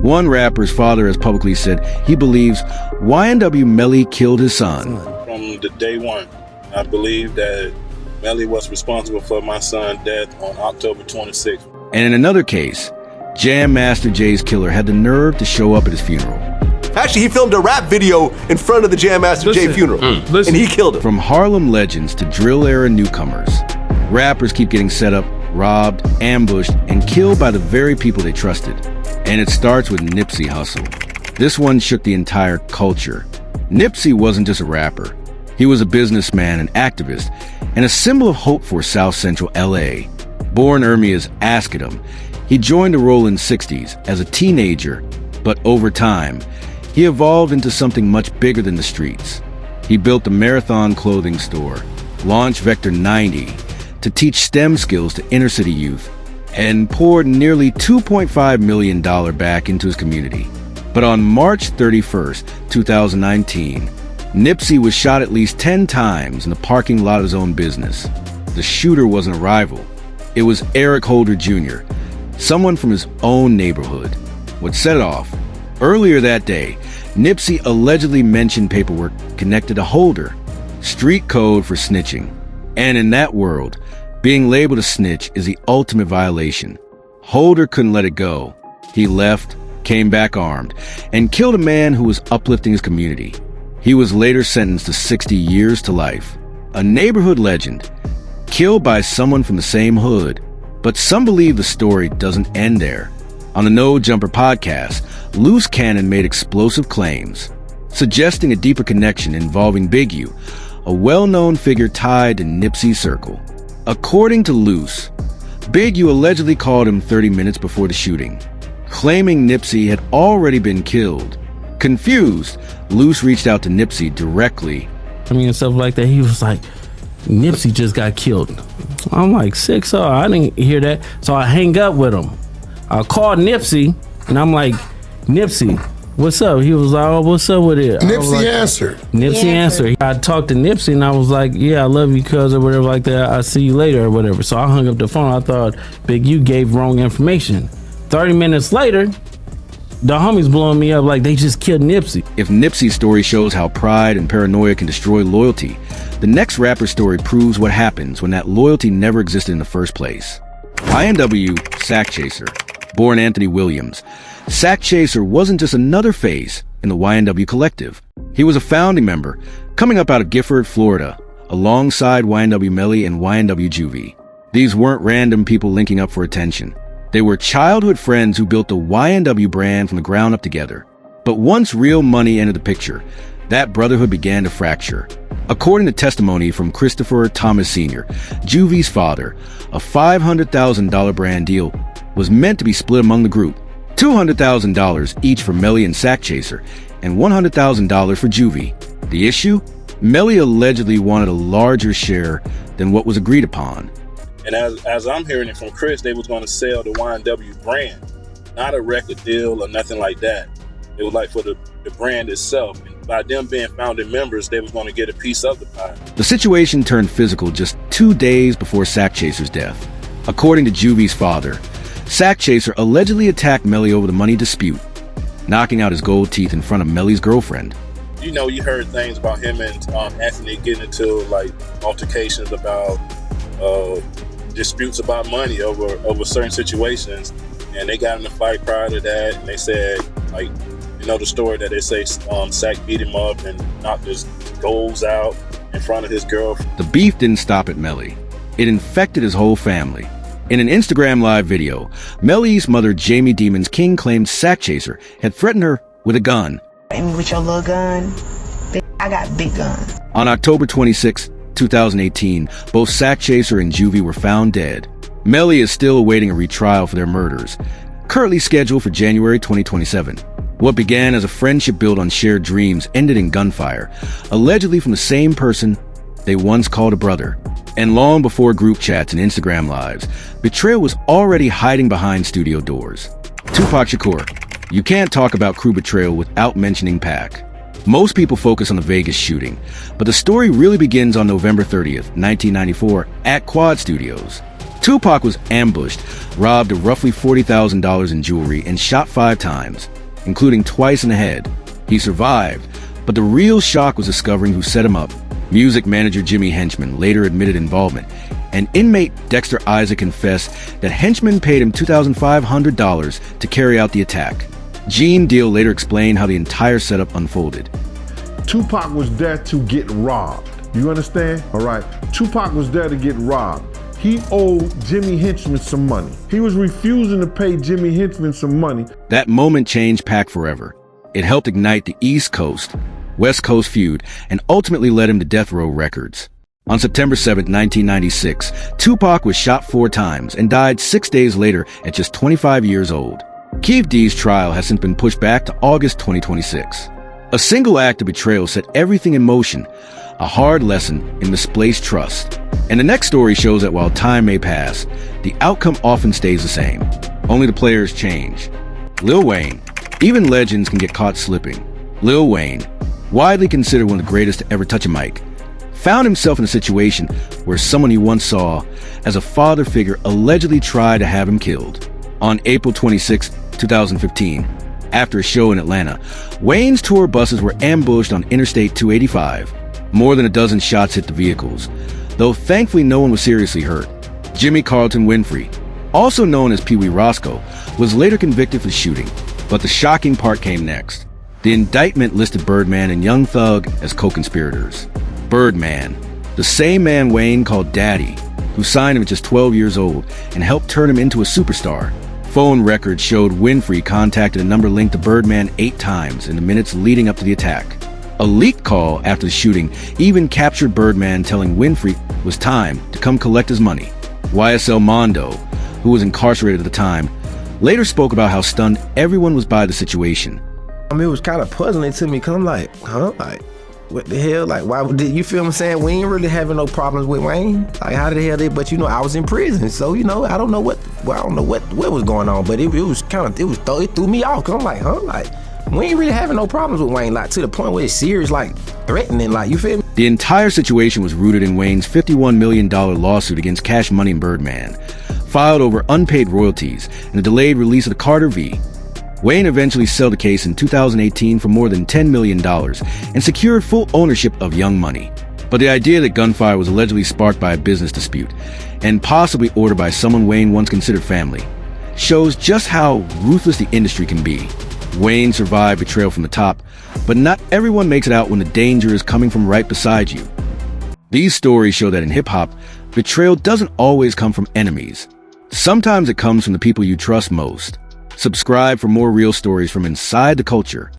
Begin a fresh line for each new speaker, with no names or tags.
One rapper's father has publicly said he believes YNW Melly killed his son.
From the day one, I believe that Melly was responsible for my son's death on October 26th.
And in another case, Jam Master Jay's killer had the nerve to show up at his funeral.
Actually, he filmed a rap video in front of the Jam Master Jay funeral, and he killed him.
From Harlem legends to drill-era newcomers, rappers keep getting set up, robbed, ambushed, and killed by the very people they trusted. And it starts with Nipsey Hussle. This one shook the entire culture. Nipsey wasn't just a rapper. He was a businessman, an activist, and a symbol of hope for South Central LA. Born Ermia's Askedom, he joined the Rolling 60s as a teenager, but over time, he evolved into something much bigger than the streets. He built the Marathon clothing store, launched Vector 90 to teach STEM skills to inner-city youth, and poured nearly $2.5 million back into his community. But on March 31st, 2019, Nipsey was shot at least 10 times in the parking lot of his own business. The shooter wasn't a rival. It was Eric Holder Jr., someone from his own neighborhood. What set it off? Earlier that day, Nipsey allegedly mentioned paperwork connected to Holder, street code for snitching. And in that world, being labeled a snitch is the ultimate violation. Holder couldn't let it go. He left, came back armed, and killed a man who was uplifting his community. He was later sentenced to 60 years to life. A neighborhood legend, killed by someone from the same hood. But some believe the story doesn't end there. On the No Jumper podcast, Loose Cannon made explosive claims, suggesting a deeper connection involving Big U, a well-known figure tied to Nipsey's circle. According to Loose, Big U allegedly called him 30 minutes before the shooting, claiming Nipsey had already been killed. Confused, Loose reached out to Nipsey directly.
And stuff like that. He was like, Nipsey just got killed. I'm like, sick, so I didn't hear that. So I hang up with him. I called Nipsey, and I'm like, Nipsey, what's up? He was like, oh, what's up with it?
Nipsey answered.
Nipsey answered. I talked to Nipsey, and I was like, yeah, I love you, cuz, or whatever like that. I'll see you later, or whatever. So I hung up the phone. I thought Big U gave wrong information. 30 minutes later, the homies blowing me up like they just killed Nipsey.
If Nipsey's story shows how pride and paranoia can destroy loyalty, the next rapper's story proves what happens when that loyalty never existed in the first place. YNW Sack Chaser. Born Anthony Williams, Sack Chaser wasn't just another face in the YNW collective. He was a founding member, coming up out of Gifford, Florida, alongside YNW Melly and YNW Juvie. These weren't random people linking up for attention. They were childhood friends who built the YNW brand from the ground up together. But once real money entered the picture, that brotherhood began to fracture. According to testimony from Christopher Thomas Sr., Juvie's father, a $500,000 brand deal was meant to be split among the group. $200,000 each for Melly and Sack Chaser, and $100,000 for Juvie. The issue? Melly allegedly wanted a larger share than what was agreed upon.
And as I'm hearing it from Chris, they was going to sell the YNW brand, not a record deal or nothing like that. It was like for the brand itself. And by them being founding members, they was going to get a piece of the pie.
The situation turned physical just 2 days before Sack Chaser's death. According to Juvie's father, Sack Chaser allegedly attacked Melly over the money dispute, knocking out his gold teeth in front of Melly's girlfriend.
You know, you heard things about him and Anthony getting into like altercations about disputes about money over certain situations, and they got in a fight prior to that. And they said, like, you know, the story that they say Sack beat him up and knocked his goals out in front of his girlfriend.
The beef didn't stop at Melly. It infected his whole family. In an Instagram live video, Melly's mother, Jamie Demons King, claimed Sack Chaser had threatened her with a gun.
With your little gun, I got big guns.
On October 26, 2018, both Sack Chaser and Juvie were found dead. Melly is still awaiting a retrial for their murders, currently scheduled for January 2027. What began as a friendship built on shared dreams ended in gunfire, allegedly from the same person they once called a brother. And long before group chats and Instagram lives, betrayal was already hiding behind studio doors. Tupac Shakur. You can't talk about crew betrayal without mentioning Pac. Most people focus on the Vegas shooting, but the story really begins on November 30th, 1994, at Quad Studios. Tupac was ambushed, robbed of roughly $40,000 in jewelry, and shot 5 times, including twice in the head. He survived, but the real shock was discovering who set him up. Music manager Jimmy Henchman later admitted involvement, and inmate Dexter Isaac confessed that Henchman paid him $2,500 to carry out the attack. Gene Deal later explained how the entire setup unfolded.
Tupac was there to get robbed. You understand? All right. Tupac was there to get robbed. He owed Jimmy Henchman some money. He was refusing to pay Jimmy Henchman some money.
That moment changed Pac forever. It helped ignite the East Coast, West Coast feud, and ultimately led him to Death Row Records. On September 7, 1996, Tupac was shot 4 times and died 6 days later at just 25 years old. Keith D's trial has since been pushed back to August 2026. A single act of betrayal set everything in motion, a hard lesson in misplaced trust. And the next story shows that while time may pass, the outcome often stays the same. Only the players change. Lil Wayne. Even legends can get caught slipping. Lil Wayne, widely considered one of the greatest to ever touch a mic, found himself in a situation where someone he once saw as a father figure allegedly tried to have him killed. On April 26, 2015, after a show in Atlanta, Wayne's tour buses were ambushed on Interstate 285. More than a dozen shots hit the vehicles, though thankfully no one was seriously hurt. Jimmy Carlton Winfrey, also known as Pee Wee Roscoe, was later convicted for the shooting, but the shocking part came next. The indictment listed Birdman and Young Thug as co-conspirators. Birdman, the same man Wayne called Daddy, who signed him at just 12 years old and helped turn him into a superstar. Phone records showed Winfrey contacted a number linked to Birdman 8 times in the minutes leading up to the attack. A leaked call after the shooting even captured Birdman telling Winfrey it was time to come collect his money. YSL Mondo, who was incarcerated at the time, later spoke about how stunned everyone was by the situation.
I mean, it was kind of puzzling to me because I'm like, like, what the hell? Like, why did you feel what I'm saying? We ain't really having no problems with Wayne. Like, how the hell they? But I was in prison, so I don't know what was going on. But it threw me off. Cause I'm like, like we ain't really having no problems with Wayne. Like to the point where it's serious, like threatening. Like you feel me?
The entire situation was rooted in Wayne's $51 million lawsuit against Cash Money and Birdman, filed over unpaid royalties and the delayed release of the Carter v. Wayne eventually settled the case in 2018 for more than $10 million and secured full ownership of Young Money. But the idea that gunfire was allegedly sparked by a business dispute and possibly ordered by someone Wayne once considered family shows just how ruthless the industry can be. Wayne survived betrayal from the top, but not everyone makes it out when the danger is coming from right beside you. These stories show that in hip-hop, betrayal doesn't always come from enemies. Sometimes it comes from the people you trust most. Subscribe for more real stories from inside the culture.